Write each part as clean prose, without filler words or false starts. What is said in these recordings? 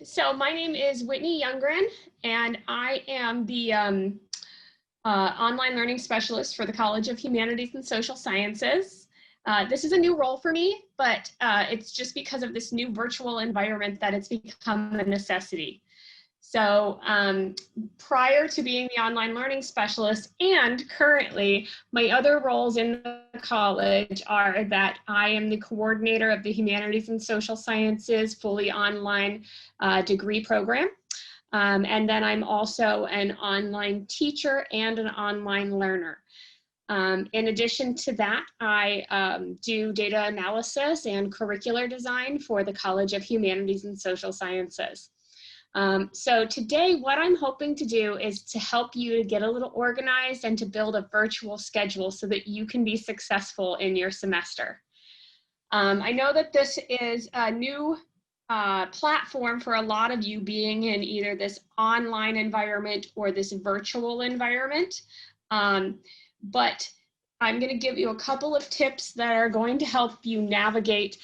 So my name is Whitney Youngren, and I am the online learning specialist for the College of Humanities and Social Sciences. This is a new role for me, but it's just because of this new virtual environment that it's become a necessity. So prior to being the online learning specialist and currently, my other roles in the college are that I am the coordinator of the Humanities and Social Sciences fully online degree program. And then I'm also an online teacher and an online learner. In addition to that, I do data analysis and curricular design for the College of Humanities and Social Sciences. So today, what I'm hoping to do is to help you to get a little organized and to build a virtual schedule so that you can be successful in your semester. I know that this is a new platform for a lot of you being in either this online environment or this virtual environment. But I'm going to give you a couple of tips that are going to help you navigate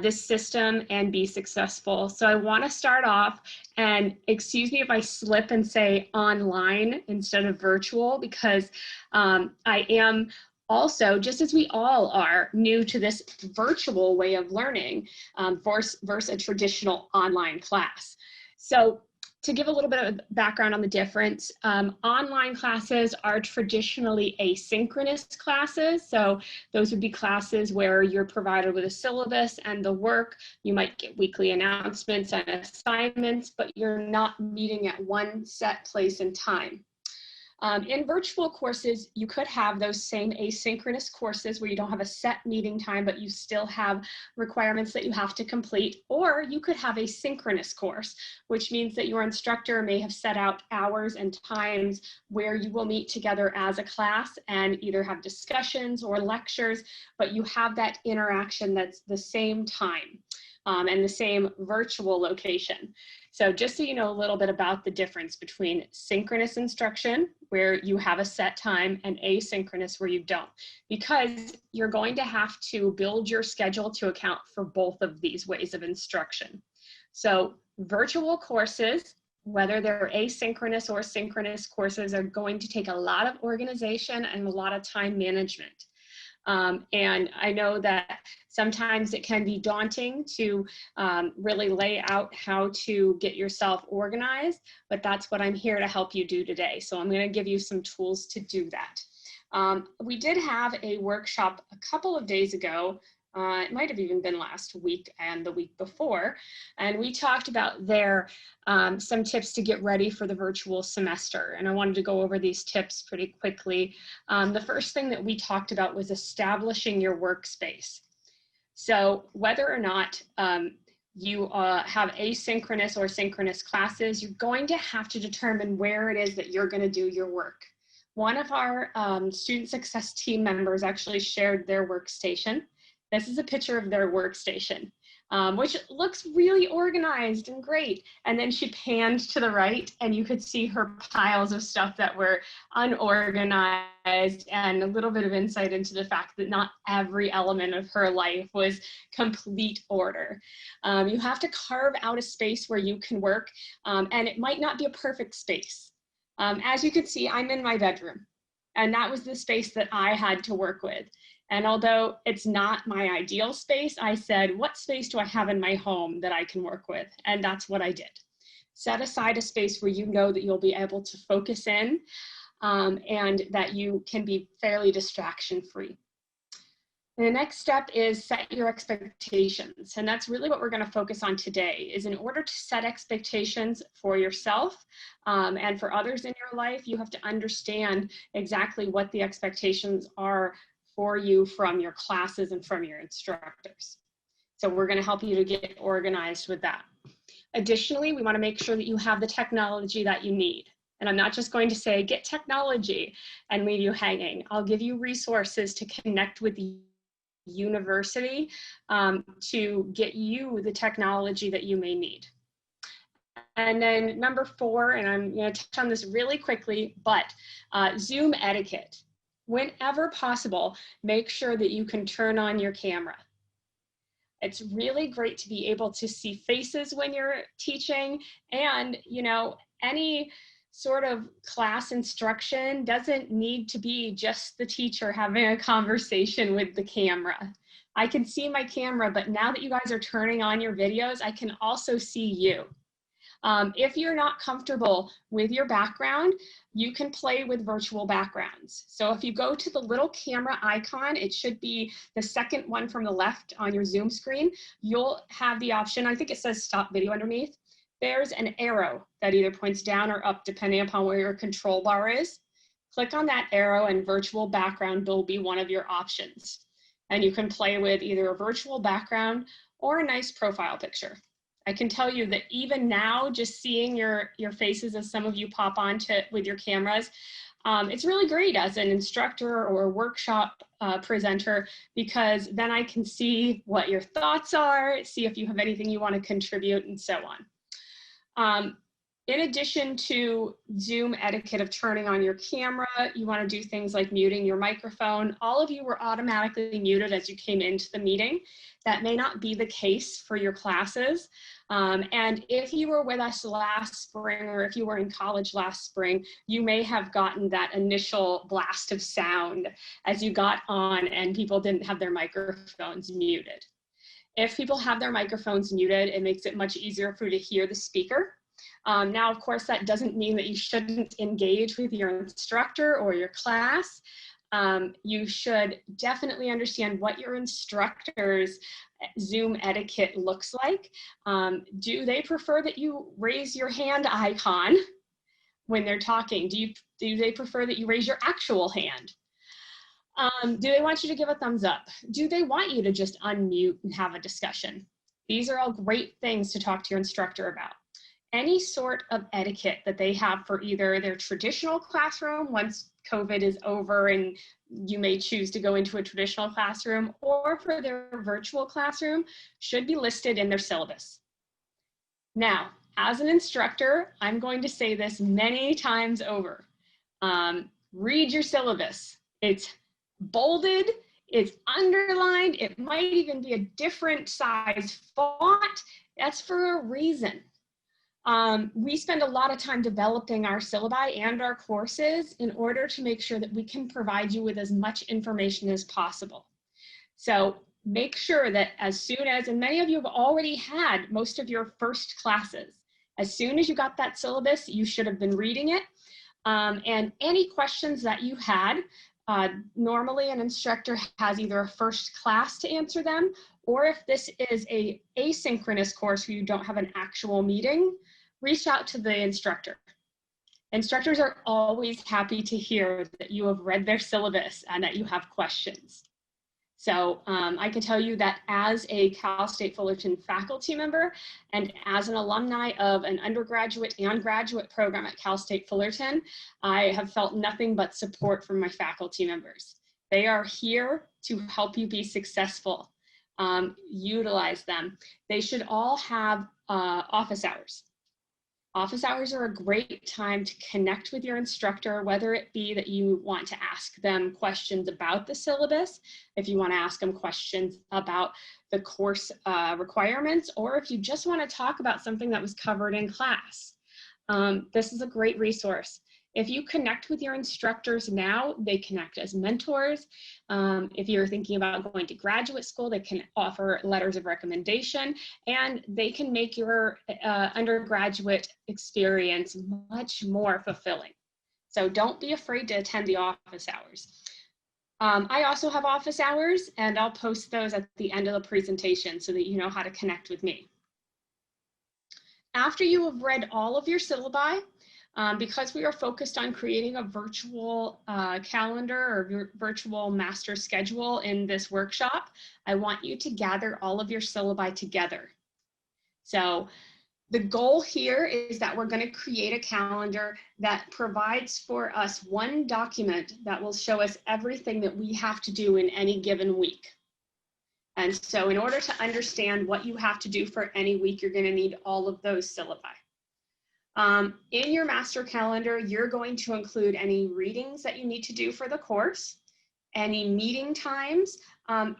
this system and be successful. So I want to start off, and excuse me if I slip and say online instead of virtual, because I am also, just as we all are, new to this virtual way of learning versus a traditional online class. So to give a little bit of background on the difference, online classes are traditionally asynchronous classes. So those would be classes where you're provided with a syllabus and the work. You might get weekly announcements and assignments, but you're not meeting at one set place and time. In virtual courses, you could have those same asynchronous courses where you don't have a set meeting time, but you still have requirements that you have to complete, or you could have a synchronous course, which means that your instructor may have set out hours and times where you will meet together as a class and either have discussions or lectures, but you have that interaction that's the same time and the same virtual location. So just so you know a little bit about the difference between synchronous instruction, where you have a set time, and asynchronous, where you don't, because you're going to have to build your schedule to account for both of these ways of instruction. So virtual courses, whether they're asynchronous or synchronous courses, are going to take a lot of organization and a lot of time management. And I know that sometimes it can be daunting to really lay out how to get yourself organized, but that's what I'm here to help you do today. So I'm going to give you some tools to do that. We did have a workshop a couple of days ago. It might have even been last week and the week before. And we talked about some tips to get ready for the virtual semester. And I wanted to go over these tips pretty quickly. The first thing that we talked about was establishing your workspace. So whether or not you have asynchronous or synchronous classes, you're going to have to determine where it is that you're going to do your work. One of our student success team members actually shared their workstation. This is a picture of their workstation, which looks really organized and great. And then she panned to the right and you could see her piles of stuff that were unorganized, and a little bit of insight into the fact that not every element of her life was complete order. You have to carve out a space where you can work, and it might not be a perfect space. As you can see, I'm in my bedroom, and that was the space that I had to work with. And although it's not my ideal space, I said, what space do I have in my home that I can work with? And that's what I did. Set aside a space where you know that you'll be able to focus in and that you can be fairly distraction-free. The next step is set your expectations. And that's really what we're going to focus on today, is in order to set expectations for yourself and for others in your life, you have to understand exactly what the expectations are for you from your classes and from your instructors. So we're going to help you to get organized with that. Additionally, we want to make sure that you have the technology that you need. And I'm not just going to say, get technology and leave you hanging. I'll give you resources to connect with the university to get you the technology that you may need. And then number 4, and I'm going to touch on this really quickly, but Zoom etiquette. Whenever possible, make sure that you can turn on your camera. It's really great to be able to see faces when you're teaching, and, you know, any sort of class instruction doesn't need to be just the teacher having a conversation with the camera. I can see my camera, but now that you guys are turning on your videos, I can also see you. If you're not comfortable with your background, you can play with virtual backgrounds. So if you go to the little camera icon, it should be the second one from the left on your Zoom screen, you'll have the option, I think it says stop video underneath. There's an arrow that either points down or up depending upon where your control bar is. Click on that arrow and virtual background will be one of your options. And you can play with either a virtual background or a nice profile picture. I can tell you that even now, just seeing your faces as some of you pop on with your cameras, it's really great as an instructor or a workshop presenter, because then I can see what your thoughts are, see if you have anything you want to contribute, and so on. In addition to Zoom etiquette of turning on your camera, you want to do things like muting your microphone. All of you were automatically muted as you came into the meeting. That may not be the case for your classes. And if you were with us last spring, or if you were in college last spring, you may have gotten that initial blast of sound as you got on and people didn't have their microphones muted. If people have their microphones muted, it makes it much easier for you to hear the speaker. Now, of course, that doesn't mean that you shouldn't engage with your instructor or your class. You should definitely understand what your instructor's Zoom etiquette looks like. Do they prefer that you raise your hand icon when they're talking? Do they prefer that you raise your actual hand? Do they want you to give a thumbs up? Do they want you to just unmute and have a discussion? These are all great things to talk to your instructor about. Any sort of etiquette that they have for either their traditional classroom, once COVID is over and you may choose to go into a traditional classroom, or for their virtual classroom, should be listed in their syllabus. Now, as an instructor, I'm going to say this many times over. Read your syllabus. It's bolded, it's underlined, it might even be a different size font. That's for a reason. We spend a lot of time developing our syllabi and our courses in order to make sure that we can provide you with as much information as possible. So make sure that as soon as, and many of you have already had most of your first classes, as soon as you got that syllabus, you should have been reading it. And any questions that you had, normally an instructor has either a first class to answer them, or if this is an asynchronous course where you don't have an actual meeting, reach out to the instructor. Instructors are always happy to hear that you have read their syllabus and that you have questions. So I can tell you that as a Cal State Fullerton faculty member and as an alumni of an undergraduate and graduate program at Cal State Fullerton, I have felt nothing but support from my faculty members. They are here to help you be successful. Utilize them. They should all have office hours. Office hours are a great time to connect with your instructor, whether it be that you want to ask them questions about the syllabus, if you want to ask them questions about the course requirements, or if you just want to talk about something that was covered in class. This is a great resource. If you connect with your instructors now, they connect as mentors. If you're thinking about going to graduate school, they can offer letters of recommendation, and they can make your undergraduate experience much more fulfilling. So don't be afraid to attend the office hours. I also have office hours, and I'll post those at the end of the presentation so that you know how to connect with me. After you have read all of your syllabi, because we are focused on creating a virtual calendar or virtual master schedule in this workshop, I want you to gather all of your syllabi together. So the goal here is that we're going to create a calendar that provides for us one document that will show us everything that we have to do in any given week. And so in order to understand what you have to do for any week, you're going to need all of those syllabi. In your master calendar, you're going to include any readings that you need to do for the course. any meeting times.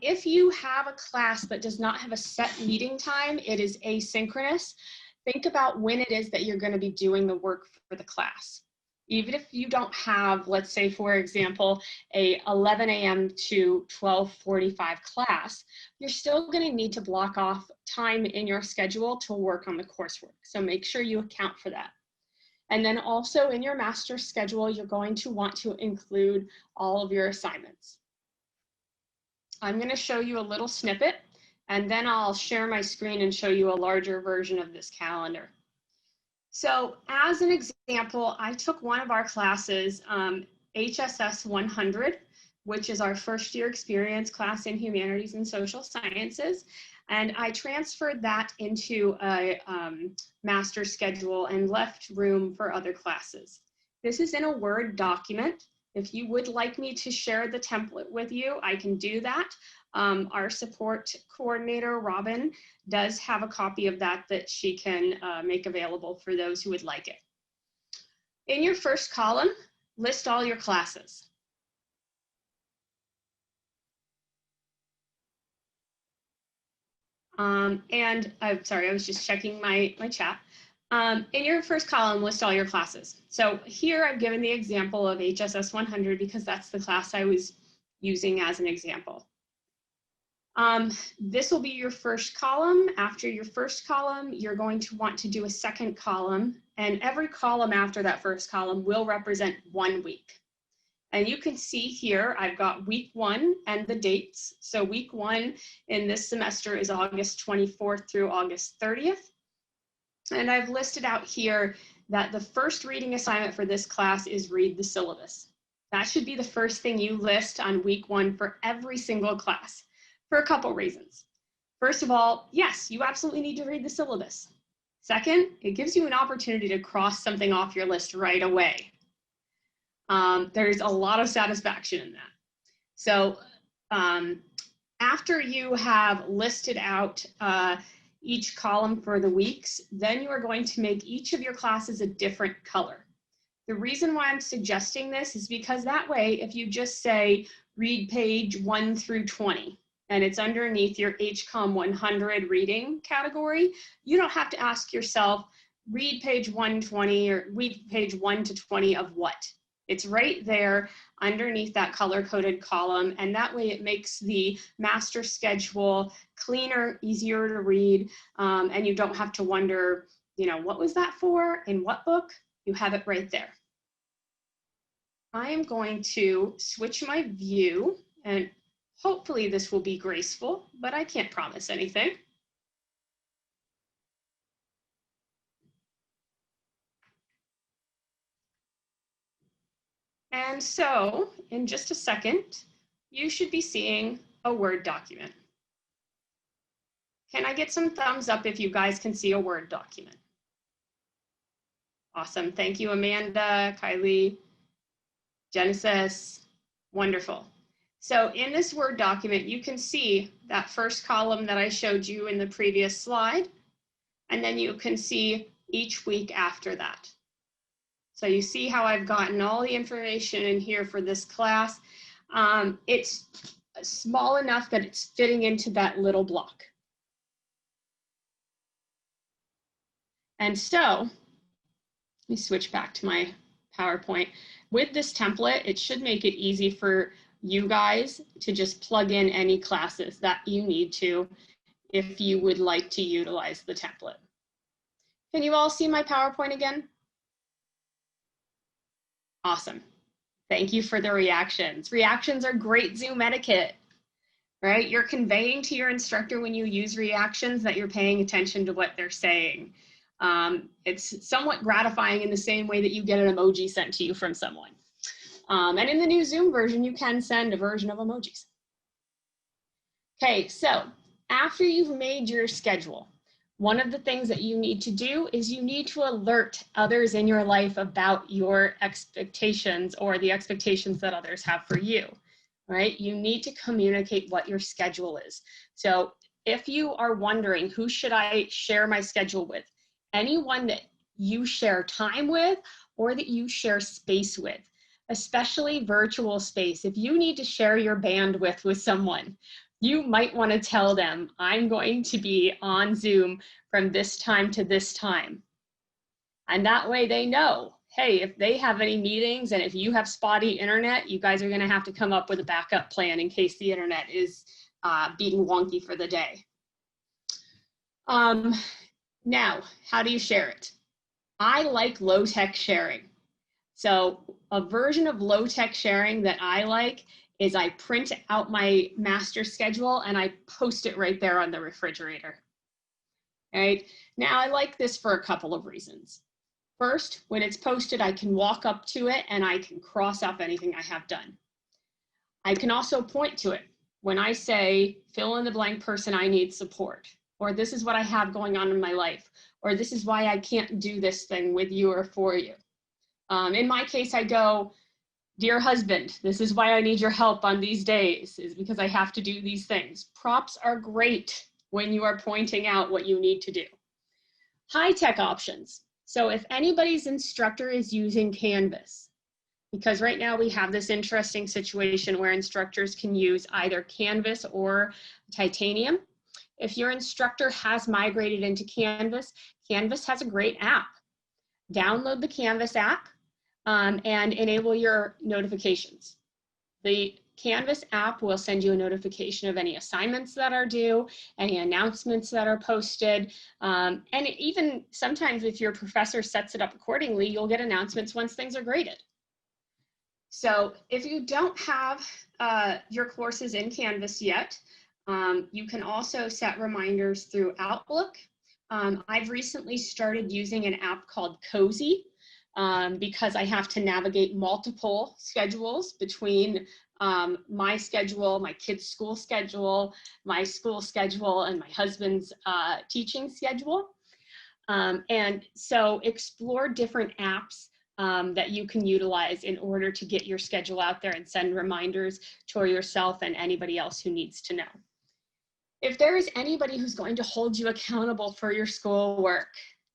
If you have a class that does not have a set meeting time, it is asynchronous. Think about when it is that you're going to be doing the work for the class. Even if you don't have, let's say, for example, a 11 a.m. to 12:45 class, you're still going to need to block off time in your schedule to work on the coursework. So make sure you account for that. And then also in your master's schedule, you're going to want to include all of your assignments. I'm going to show you a little snippet, and then I'll share my screen and show you a larger version of this calendar. So as an example, I took one of our classes, HSS 100, which is our first year experience class in humanities and social sciences. And I transferred that into a master's schedule and left room for other classes. This is in a Word document. If you would like me to share the template with you, I can do that. Our support coordinator, Robin, does have a copy of that she can make available for those who would like it. In your first column, list all your classes. And I'm sorry, I was just checking my chat. In your first column, list all your classes. So here I've given the example of HSS 100 because that's the class I was using as an example. This will be your first column. After your first column, you're going to want to do a second column, and every column after that first column will represent 1 week. And you can see here, I've got week 1 and the dates. So week 1 in this semester is August 24th through August 30th. And I've listed out here that the first reading assignment for this class is read the syllabus. That should be the first thing you list on week 1 for every single class, for a couple reasons. First of all, yes, you absolutely need to read the syllabus. Second, it gives you an opportunity to cross something off your list right away. There's a lot of satisfaction in that. So after you have listed out each column for the weeks, then you are going to make each of your classes a different color. The reason why I'm suggesting this is because that way, if you just say read page 1 through 20, and it's underneath your HCOM 100 reading category, you don't have to ask yourself, read page 120 or read page 1 to 20 of what? It's right there underneath that color-coded column, and that way it makes the master schedule cleaner, easier to read, and you don't have to wonder, what was that for? In what book? You have it right there. I am going to switch my view, and hopefully this will be graceful, but I can't promise anything. And so, in just a second, you should be seeing a Word document. Can I get some thumbs up if you guys can see a Word document? Awesome. Thank you, Amanda, Kylie, Genesis. Wonderful. So in this Word document, you can see that first column that I showed you in the previous slide, and then you can see each week after that. So you see how I've gotten all the information in here for this class. It's small enough that it's fitting into that little block. And so, let me switch back to my PowerPoint. With this template, it should make it easy for you guys to just plug in any classes that you need to if you would like to utilize the template. Can you all see my PowerPoint again? Awesome. Thank you for the reactions. Reactions are great Zoom etiquette, right? You're conveying to your instructor when you use reactions that you're paying attention to what they're saying. It's somewhat gratifying in the same way that you get an emoji sent to you from someone. And in the new Zoom version, you can send a version of emojis. Okay, so after you've made your schedule, one of the things that you need to do is you need to alert others in your life about your expectations or the expectations that others have for you, right? You need to communicate what your schedule is. So if you are wondering, who should I share my schedule with? Anyone that you share time with or that you share space with. especially virtual space. If you need to share your bandwidth with someone, you might want to tell them, I'm going to be on Zoom from this time to this time. And that way they know, hey, if they have any meetings and if you have spotty internet, you guys are going to have to come up with a backup plan in case the internet is being wonky for the day. Now, how do you share it? I like low-tech sharing. So a version of low-tech sharing that I like is I print out my master schedule and I post it right there on the refrigerator. All right, now I like this for a couple of reasons. First, when it's posted, I can walk up to it and I can cross off anything I have done. I can also point to it. When I say, fill in the blank person I need support, or this is what I have going on in my life, or this is why I can't do this thing with you or for you. In my case, I go, dear husband, this is why I need your help on these days, is because I have to do these things. Props are great when you are pointing out what you need to do. High-tech options. So if anybody's instructor is using Canvas, because right now we have this interesting situation where instructors can use either Canvas or Titanium. If your instructor has migrated into Canvas, Canvas has a great app. Download the Canvas app and enable your notifications. The Canvas app will send you a notification of any assignments that are due, any announcements that are posted, and even sometimes if your professor sets it up accordingly, you'll get announcements once things are graded. So if you don't have your courses in Canvas yet, you can also set reminders through Outlook. I've recently started using an app called Cozy because I have to navigate multiple schedules between my schedule, my kids' school schedule, my school schedule, and my husband's teaching schedule. And so explore different apps that you can utilize in order to get your schedule out there and send reminders to yourself and anybody else who needs to know. If there is anybody who's going to hold you accountable for your schoolwork,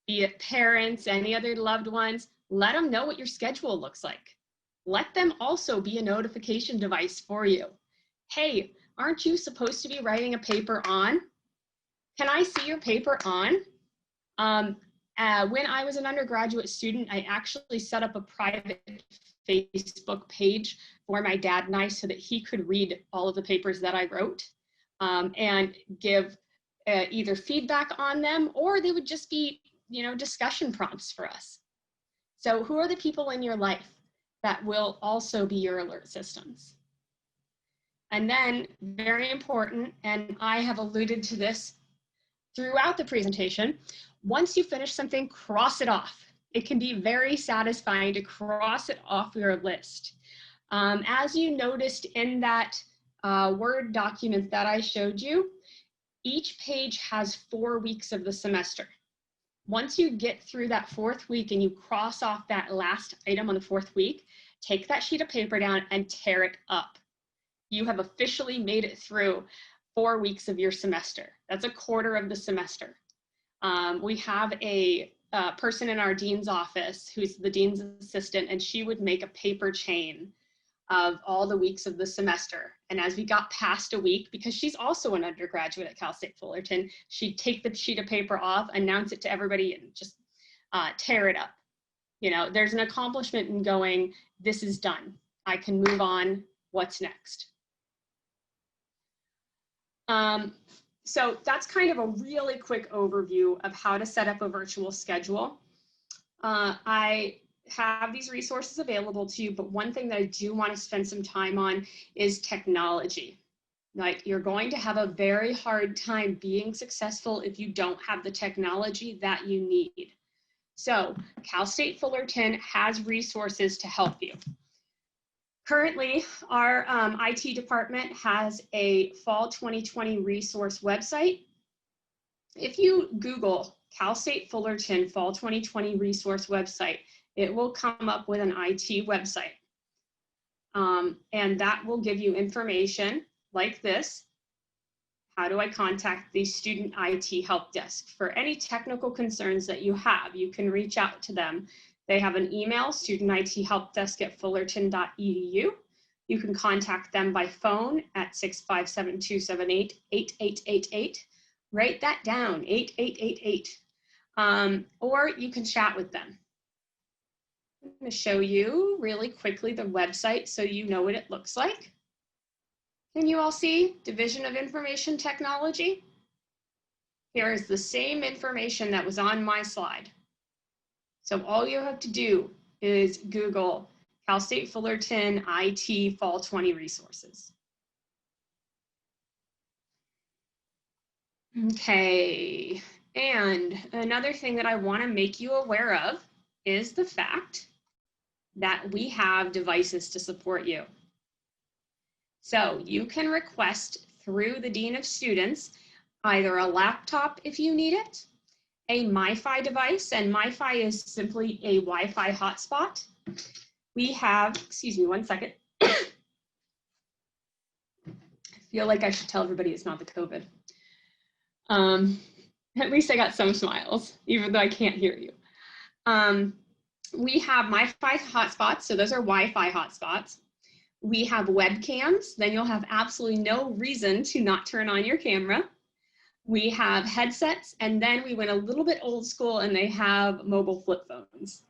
be it parents, any other loved ones, let them know what your schedule looks like. Let them also be a notification device for you. Hey, aren't you supposed to be writing a paper on? Can I see your paper on? When I was an undergraduate student, I actually set up a private Facebook page for my dad and I so that he could read all of the papers that I wrote and give either feedback on them, or they would just be, discussion prompts for us. So who are the people in your life that will also be your alert systems? And then, very important, and I have alluded to this throughout the presentation, once you finish something, cross it off. It can be very satisfying to cross it off your list. As you noticed in that Word document that I showed you, each page has 4 weeks of the semester. Once you get through that 4th week and you cross off that last item on the 4th week, take that sheet of paper down and tear it up. You have officially made it through 4 weeks of your semester. That's a quarter of the semester. We have a person in our dean's office who's the dean's assistant, and she would make a paper chain of all the weeks of the semester. And as we got past a week, because she's also an undergraduate at Cal State Fullerton, she'd take the sheet of paper off, announce it to everybody, and just tear it up. There's an accomplishment in going, this is done. I can move on, what's next? So that's kind of a really quick overview of how to set up a virtual schedule. I have these resources available to you, but one thing that I do want to spend some time on is technology. Like, you're going to have a very hard time being successful if you don't have the technology that you need. So Cal State Fullerton has resources to help you. Currently, our IT department has a fall 2020 resource website. If you Google Cal State Fullerton fall 2020 resource website, it will come up with an IT website. And that will give you information like this. How do I contact the student IT help desk? For any technical concerns that you have, you can reach out to them They have an email, studentithelpdesk@fullerton.edu. You can contact them by phone at 657-278-8888. Write that down, 8888. Or you can chat with them. I'm going to show you really quickly the website so you know what it looks like. Can you all see Division of Information Technology? Here is the same information that was on my slide. So all you have to do is Google Cal State Fullerton IT Fall 20 resources. Okay, and another thing that I want to make you aware of is the fact that we have devices to support you. So you can request through the Dean of Students either a laptop if you need it, a MiFi device, and MiFi is simply a Wi-Fi hotspot. We have, excuse me one second. I feel like I should tell everybody it's not the COVID. At least I got some smiles, even though I can't hear you. We have MiFi hotspots, so those are Wi-Fi hotspots. We have webcams, then you'll have absolutely no reason to not turn on your camera. We have headsets, and then we went a little bit old school and they have mobile flip phones.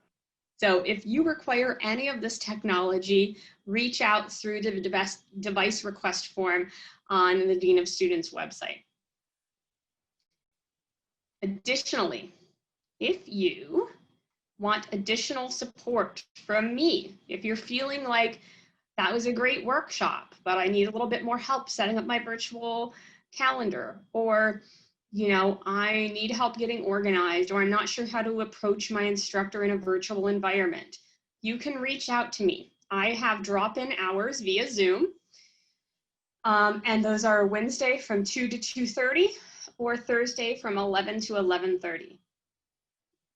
So if you require any of this technology, reach out through the device request form on the Dean of Students website. Additionally, if you want additional support from me, if you're feeling like that was a great workshop, but I need a little bit more help setting up my virtual calendar, or I need help getting organized, or I'm not sure how to approach my instructor in a virtual environment, you can reach out to me. I have drop-in hours via Zoom, and those are Wednesday from 2 to 2:30 or Thursday from 11 to 11:30.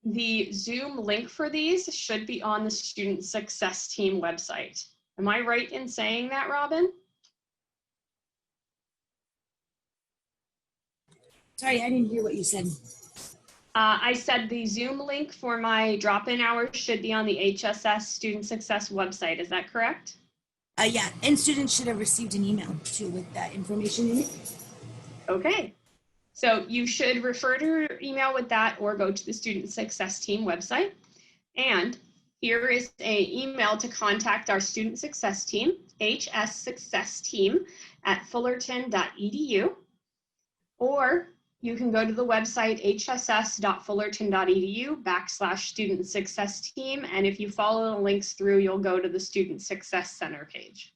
The Zoom link for these should be on the Student Success Team website. Am I right in saying that, Robin? Sorry, I didn't hear what you said. I said the Zoom link for my drop-in hours should be on the HSS Student Success website. Is that correct? Yeah, and students should have received an email too with that information in it. Okay. So you should refer to your email with that or go to the Student Success Team website. And here is an email to contact our Student Success Team, hssuccessteam@fullerton.edu, or you can go to the website hss.fullerton.edu/Student Success Team, and if you follow the links through, you'll go to the Student Success Center page.